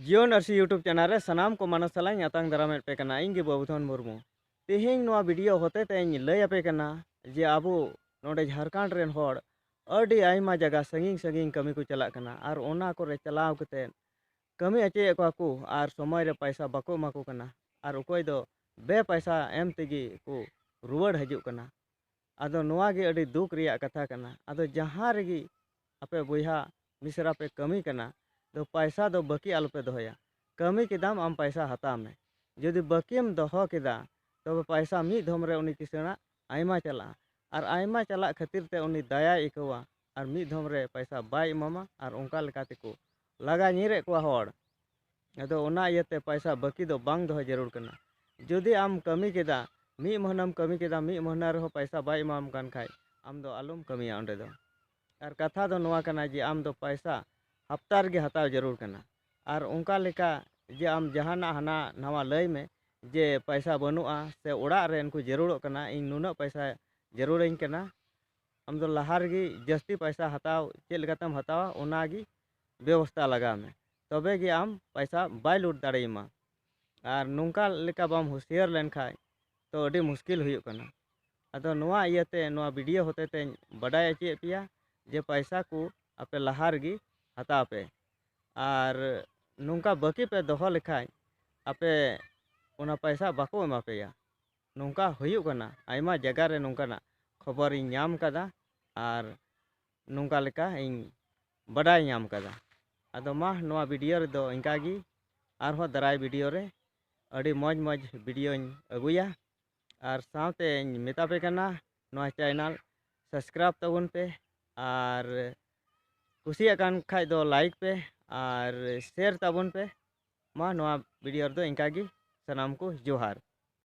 जियो नर्सी YouTube channel रे सनाम को मानस saline आतंग दारामेट पे कना इंगे बाबूधन मुर्मू तेहें नोआ वीडियो होते तें लय पे कना जे आबो नोडे झारखंड रेन होड़ अडी आयमा जगह संगिंग संगिंग कमी को चला कना और ओना को रे चलाव कते कमी अचे को और समय रे पैसा बाको माको कना और उकोय दो बे पैसा एम तेगी को रुवाड़ हजू कना आदो नोआ गे अडी दुख रिया कथा कना आदो जहाँ रेगी आपे बुहा मिसरा पे कमी कना तो पैसा दो बाकी आलोपे दोहया कमी केदाम आम पैसा हता में जुदी बाकीम दोहो केदा तो पैसा मी धम रे उनी किसना आयमा चला और आयमा चला खातिर ते उनी दया इकवा और मी धम रे पैसा बाय इमामा और उनका लेकाते को लगा नीरे को होड़ अदो ओना इयते पैसा बाकी दो बांग दोह जरूर करना जुदी आम कमी केदा मी महीनाम कमी केदा मी महीना रहो पैसा बाय इमाम कान खाय आम दो आलुम कमिया ओंडे दो और कथा दो नोआ कना जे आम दो पैसा हफ्ता रे हताव जरूर करना और उनका लेका जे आम जहाना हना नवा लय में जे पैसा बनुआ से ओड़ा रे इनको जरूर करना इन नुना पैसा जरूर इन करना आम दो लहार गी जस्ती पैसा हताव चेल लेकातम हतावा ओनागी व्यवस्था लगा में तबे गे आम पैसा बाय लूट दाड़ेमा और नोंका लेका बाम होशियार लेन खाय तो अडी मुश्किल हुई करना अदो नोआ इयते नोआ वीडियो होते ते बडाय चे पिया जे पैसा को आपे लहार गी हता पे और नोंका बाकी पे दोहो लेखाय आपे उना पैसा बाको एमा पेया नोंका हुयु कना आयमा जगह रे नोंकाना खबर इन नाम कदा और नोंका लेका इन बडाय नाम कदा अदो मा नोआ वीडियो रे दो इंकागी आरहो दराय वीडियो रे अडी मौज मौज वीडियो अगुया और सावते मेता पे कना नोआ चैनल सब्सक्राइब तबन पे और कुसिया कान खाय दो लाइक पे और शेयर तबन पे मा नोआ वीडियो दो इंकागी सनाम को जोहार।